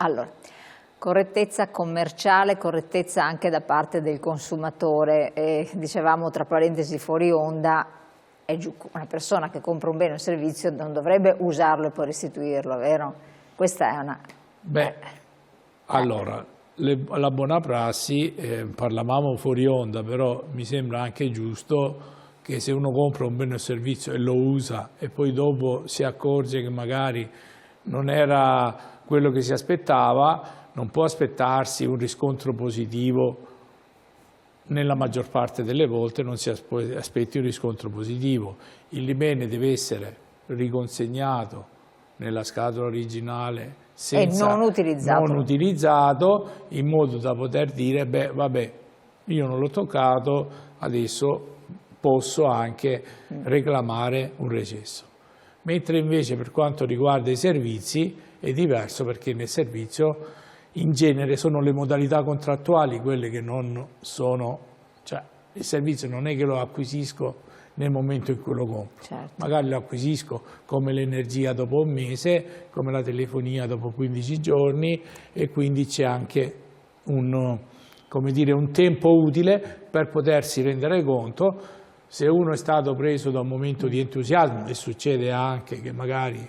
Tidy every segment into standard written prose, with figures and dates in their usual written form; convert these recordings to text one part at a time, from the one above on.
Allora, correttezza commerciale, correttezza anche da parte del consumatore, dicevamo tra parentesi fuori onda, una persona che compra un bene o un servizio non dovrebbe usarlo e poi restituirlo, vero? Questa è una... Allora, la buona prassi, parlavamo fuori onda, però mi sembra anche giusto che se uno compra un bene o servizio e lo usa e poi dopo si accorge che magari non era quello che si aspettava, non può aspettarsi un riscontro positivo. Nella maggior parte delle volte non si aspetti un riscontro positivo. Il bene deve essere riconsegnato nella scatola originale senza, non utilizzato, in modo da poter dire, beh, vabbè, io non l'ho toccato, adesso posso anche reclamare un recesso. Mentre invece per quanto riguarda i servizi è diverso, perché nel servizio in genere sono le modalità contrattuali quelle che non sono, cioè il servizio non è che lo acquisisco nel momento in cui lo compro, certo. Magari lo acquisisco come l'energia dopo un mese, come la telefonia dopo 15 giorni e quindi c'è anche come dire, un tempo utile per potersi rendere conto se uno è stato preso da un momento di entusiasmo, e succede anche che magari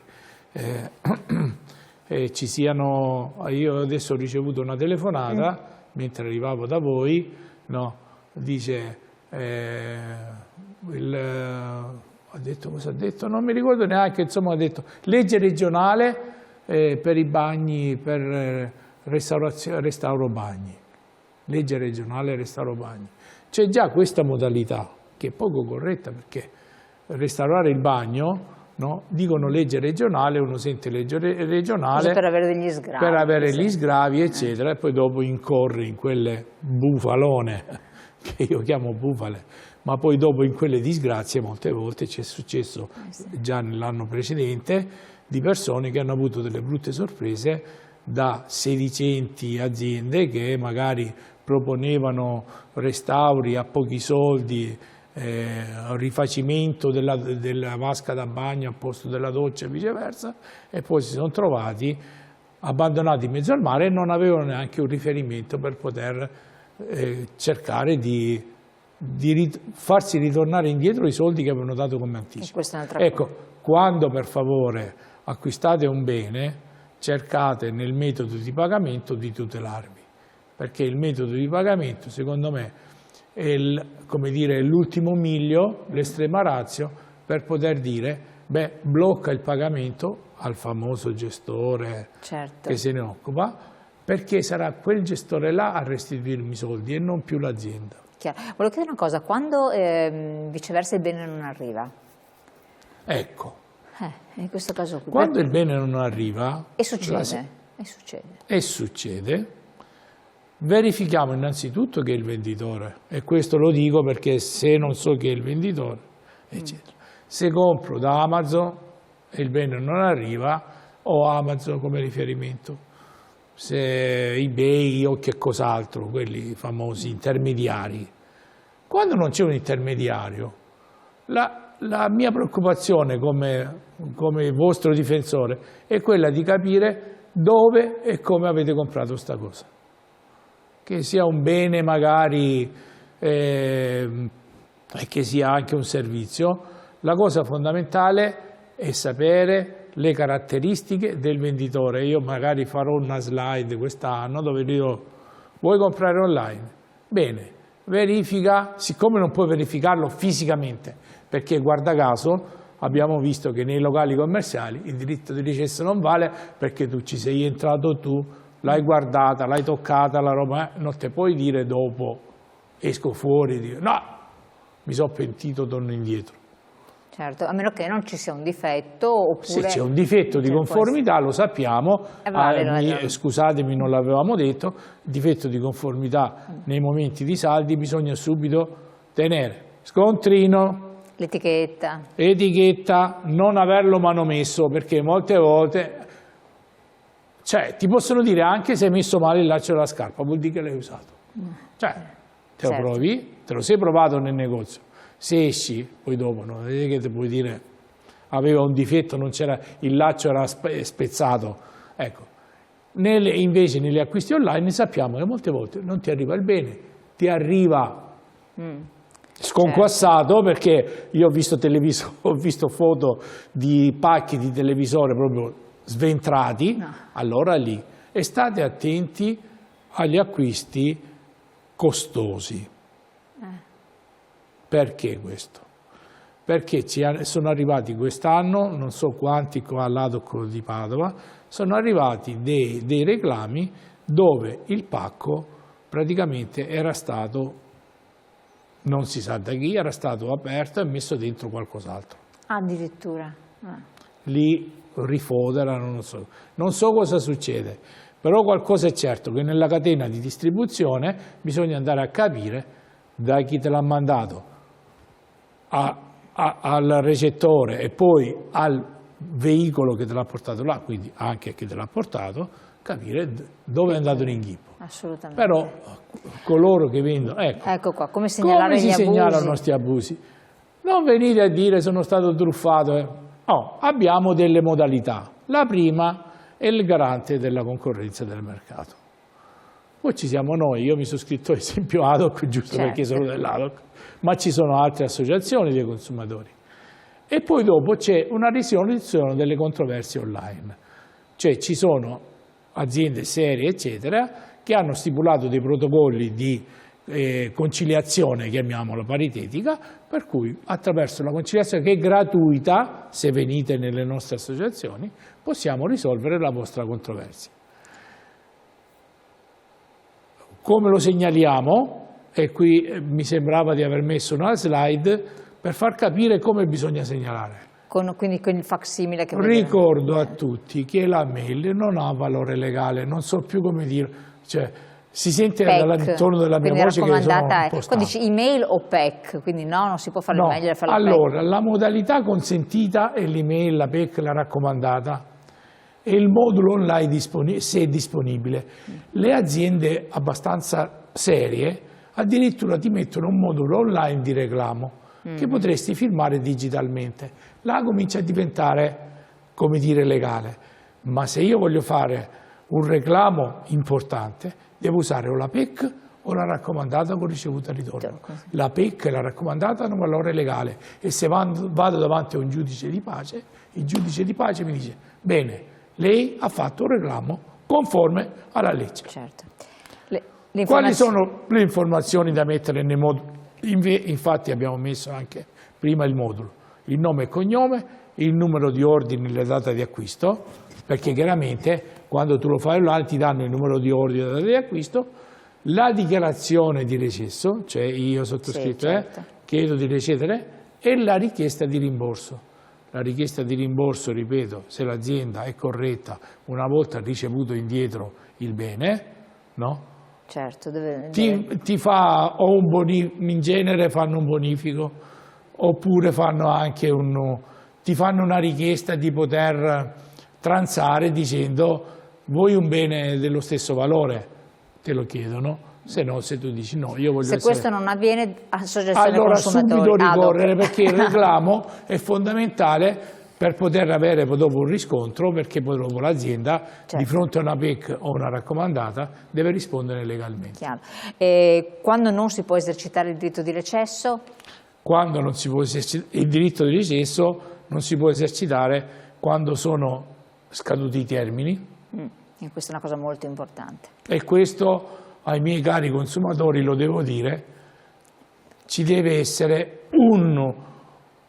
ci siano, io adesso ho ricevuto una telefonata mentre arrivavo da voi, no, dice ha detto, cosa ha detto? Non mi ricordo neanche, insomma ha detto legge regionale per i bagni, per restauro bagni, legge regionale restauro bagni. C'è già questa modalità che è poco corretta, perché restaurare il bagno, no? Dicono legge regionale, uno sente legge regionale per avere degli sgravi, per avere gli sgravi eccetera, e poi dopo incorre in quelle bufalone che io chiamo bufale, ma poi dopo in quelle disgrazie molte volte ci è successo già nell'anno precedente di persone che hanno avuto delle brutte sorprese da sedicenti aziende che magari proponevano restauri a pochi soldi, rifacimento della vasca da bagno al posto della doccia e viceversa, e poi si sono trovati abbandonati in mezzo al mare e non avevano neanche un riferimento per poter cercare di farsi ritornare indietro i soldi che avevano dato come anticipo. Ecco, quando per favore acquistate un bene, cercate nel metodo di pagamento di tutelarvi, perché il metodo di pagamento secondo me è come dire, l'ultimo miglio, l'estrema ratio per poter dire, beh, blocca il pagamento al famoso gestore che se ne occupa, perché sarà quel gestore là a restituirmi i soldi e non più l'azienda. Volevo chiedere una cosa, quando viceversa il bene non arriva? Ecco, in questo caso qui, quando il bene non arriva e succede, verifichiamo innanzitutto che è il venditore, e questo lo dico perché se non so chi è il venditore, eccetera. Se compro da Amazon e il bene non arriva, ho Amazon come riferimento. Se eBay o che cos'altro, quelli famosi intermediari. Quando non c'è un intermediario, la mia preoccupazione come vostro difensore è quella di capire dove e come avete comprato questa cosa. Che sia un bene magari e che sia anche un servizio, la cosa fondamentale è sapere le caratteristiche del venditore. Io magari farò una slide quest'anno dove dirò: vuoi comprare online? Bene, verifica, siccome non puoi verificarlo fisicamente, perché guarda caso abbiamo visto che nei locali commerciali il diritto di recesso non vale, perché tu ci sei entrato tu, l'hai guardata, l'hai toccata la roba, non te puoi dire dopo, esco fuori, dico, no, mi sono pentito, torno indietro. Certo, a meno che non ci sia un difetto oppure... Se c'è un difetto di conformità lo sappiamo, scusatemi non l'avevamo detto, il difetto di conformità nei momenti di saldi bisogna subito tenere scontrino, etichetta, non averlo manomesso, perché molte volte, cioè ti possono dire anche se hai messo male il laccio della scarpa, vuol dire che l'hai usato, cioè te lo provi, te lo sei provato nel negozio. Se esci, poi dopo, non è che ti puoi dire aveva un difetto, non c'era, il laccio era spezzato. Ecco, Invece negli acquisti online sappiamo che molte volte non ti arriva il bene, ti arriva sconquassato, perché io ho visto foto di pacchi di televisore proprio sventrati, allora lì. E state attenti agli acquisti costosi. Perché questo? Perché sono arrivati quest'anno, non so quanti qua all'Adoc di Padova, sono arrivati dei reclami dove il pacco praticamente era stato, non si sa da chi, era stato aperto e messo dentro qualcos'altro. Addirittura. Lì rifoderano, non so cosa succede, però qualcosa è certo, che nella catena di distribuzione bisogna andare a capire da chi te l'ha mandato al recettore e poi al veicolo che te l'ha portato là, quindi anche chi te l'ha portato, capire dove è andato l'inghippo. Assolutamente. Però coloro che vendono, ecco qua, come segnalare gli abusi. Segnalano questi abusi? Non venite a dire sono stato truffato. No, abbiamo delle modalità. La prima è il garante della concorrenza del mercato. Poi ci siamo noi, io mi sono iscritto ad esempio Adoc, giusto perché sono dell'Adoc, ma ci sono altre associazioni dei consumatori. E poi dopo c'è una risoluzione delle controversie online. Cioè ci sono aziende serie, eccetera, che hanno stipulato dei protocolli di conciliazione, chiamiamola paritetica, per cui attraverso la conciliazione, che è gratuita, se venite nelle nostre associazioni, possiamo risolvere la vostra controversia. Come lo segnaliamo? E qui mi sembrava di aver messo una slide per far capire come bisogna segnalare. Quindi con il facsimile che ricordo a tutti che la mail non ha valore legale, non so più come dire, cioè si sente dall'intorno della mia voce che sono un po' stanco. Quindi dici email o PEC, quindi no, non si può fare l'email e fare la PEC. Allora, la modalità consentita è l'email, la PEC, la raccomandata e il modulo online se è disponibile. Le aziende abbastanza serie addirittura ti mettono un modulo online di reclamo che potresti firmare digitalmente. Là comincia a diventare, come dire, legale. Ma se io voglio fare un reclamo importante, devo usare o la PEC o la raccomandata con ricevuta al ritorno. La PEC e la raccomandata hanno un valore legale e se vado davanti a un giudice di pace, il giudice di pace mi dice: bene, lei ha fatto un reclamo conforme alla legge. Certo. Quali sono le informazioni da mettere nei moduli? Infatti abbiamo messo anche prima il modulo, il nome e cognome, il numero di ordini e la data di acquisto, perché chiaramente quando tu lo fai online ti danno il numero di ordine e la data di acquisto, la dichiarazione di recesso, cioè io sottoscritto chiedo di recedere, e la richiesta di rimborso. La richiesta di rimborso, ripeto, se l'azienda è corretta una volta ricevuto indietro il bene, no? Certo, ti fa o un bonifico, in genere fanno un bonifico, oppure fanno anche ti fanno una richiesta di poter transare dicendo: vuoi un bene dello stesso valore? Te lo chiedono, se no, se tu dici no, io voglio questo non avviene, associazione allora consumatori. Subito ricorrere, perché il reclamo è fondamentale per poter avere dopo un riscontro, perché poi dopo l'azienda di fronte a una PEC o una raccomandata deve rispondere legalmente. Chiaro. E quando non si può esercitare il diritto di recesso? Quando non si può esercitare il diritto di recesso non si può esercitare quando sono scaduti i termini. E questa è una cosa molto importante. E questo ai miei cari consumatori lo devo dire, ci deve essere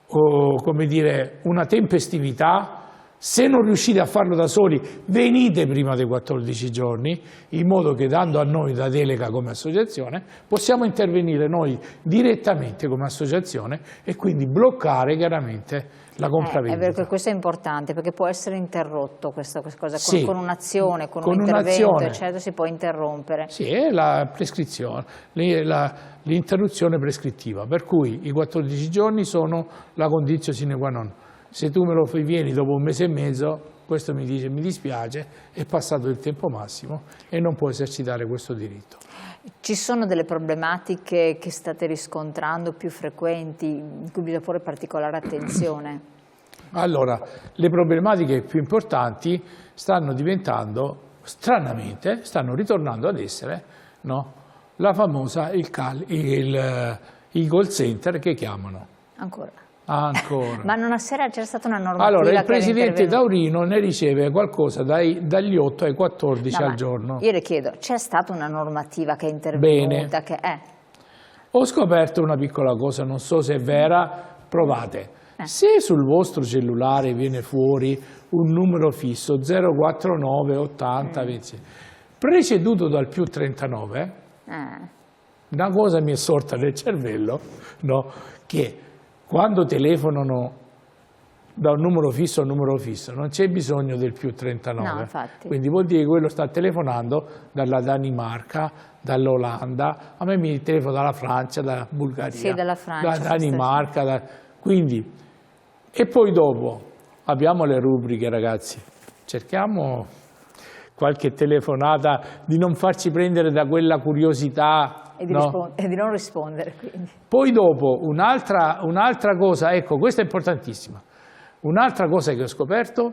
come dire, una tempestività. Se non riuscite a farlo da soli, venite prima dei 14 giorni, in modo che, dando a noi la delega come associazione, possiamo intervenire noi direttamente come associazione e quindi bloccare chiaramente la compravendita. È vero che questo è importante, perché può essere interrotto questa cosa, con un'azione, con un intervento, eccetera, si può interrompere. Sì, è la prescrizione, l'interruzione prescrittiva, per cui i 14 giorni sono la condizio sine qua non. Se tu me lo vieni dopo un mese e mezzo, questo mi dice: mi dispiace, è passato il tempo massimo e non può esercitare questo diritto. Ci sono delle problematiche che state riscontrando più frequenti, in cui bisogna porre particolare attenzione? Allora, le problematiche più importanti stanno diventando stranamente stanno ritornando ad essere, no, la famosa, i call center che chiamano. Ancora. Ancora. Ma non c'era stata una normativa? Allora, il che presidente Taurino ne riceve qualcosa dagli 8 ai 14 al giorno. Io le chiedo, c'è stata una normativa che è intervenuta? Bene. Ho scoperto una piccola cosa, non so se è vera, provate. Se sul vostro cellulare viene fuori un numero fisso 049 80 20, preceduto dal più 39, una cosa mi è sorta nel cervello, no? Che quando telefonano da un numero fisso a un numero fisso non c'è bisogno del più 39, no, infatti. Quindi vuol dire che quello sta telefonando dalla Danimarca, dall'Olanda, a me mi telefona dalla Francia, dalla Bulgaria, sì, dalla Francia, dalla Danimarca, quindi, e poi dopo abbiamo le rubriche, ragazzi, cerchiamo qualche telefonata, di non farci prendere da quella curiosità. E di non rispondere. Quindi. Poi dopo un'altra cosa, ecco, questa è importantissima, un'altra cosa che ho scoperto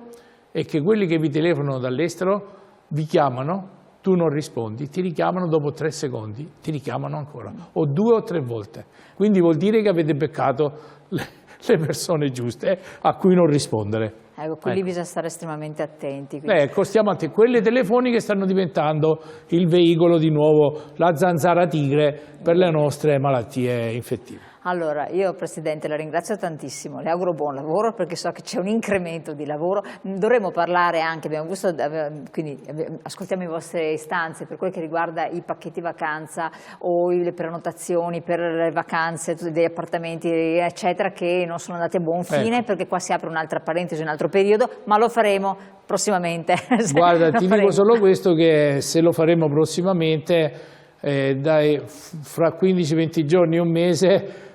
è che quelli che vi telefonano dall'estero vi chiamano, tu non rispondi, ti richiamano dopo 3 secondi, ti richiamano ancora, o 2 o 3 volte. Quindi vuol dire che avete beccato le persone giuste a cui non rispondere. Ecco, quindi bisogna stare estremamente attenti. Ecco, stiamo attenti. Quelle telefoniche stanno diventando il veicolo di nuovo, la zanzara tigre per le nostre malattie infettive. Allora, io Presidente la ringrazio tantissimo, le auguro buon lavoro perché so che c'è un incremento di lavoro. Dovremmo parlare anche, abbiamo visto, quindi ascoltiamo le vostre istanze per quel che riguarda i pacchetti vacanza o le prenotazioni per le vacanze, degli appartamenti eccetera che non sono andati a buon fine, perché qua si apre un'altra parentesi, un altro periodo, ma lo faremo prossimamente. Guarda, ti dico solo questo, che se lo faremo prossimamente, fra 15-20 giorni, un mese,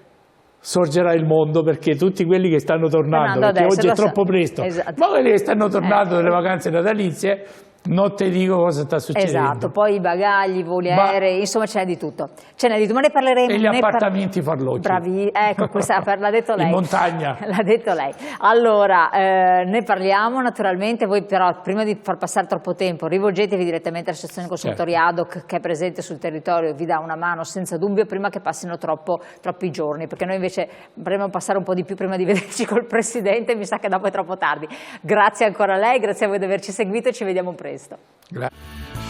sorgerà il mondo, perché tutti quelli che stanno tornando, perché oggi è troppo presto, ma quelli che stanno tornando dalle vacanze natalizie, non ti dico cosa sta succedendo. Esatto, poi i bagagli, i voli aerei, insomma ce n'è di tutto. Ce n'è di tutto, ma ne parleremo. E gli appartamenti farlocchi. Bravi, ecco, questa l'ha detto lei. In montagna. L'ha detto lei. Allora, ne parliamo naturalmente, voi però prima di far passare troppo tempo rivolgetevi direttamente all'associazione consultori ADOC che è presente sul territorio, vi dà una mano senza dubbio prima che passino troppi giorni, perché noi invece vorremmo passare un po' di più prima di vederci col Presidente, mi sa che dopo è troppo tardi. Grazie ancora a lei, grazie a voi di averci seguito e ci vediamo presto. Grazie.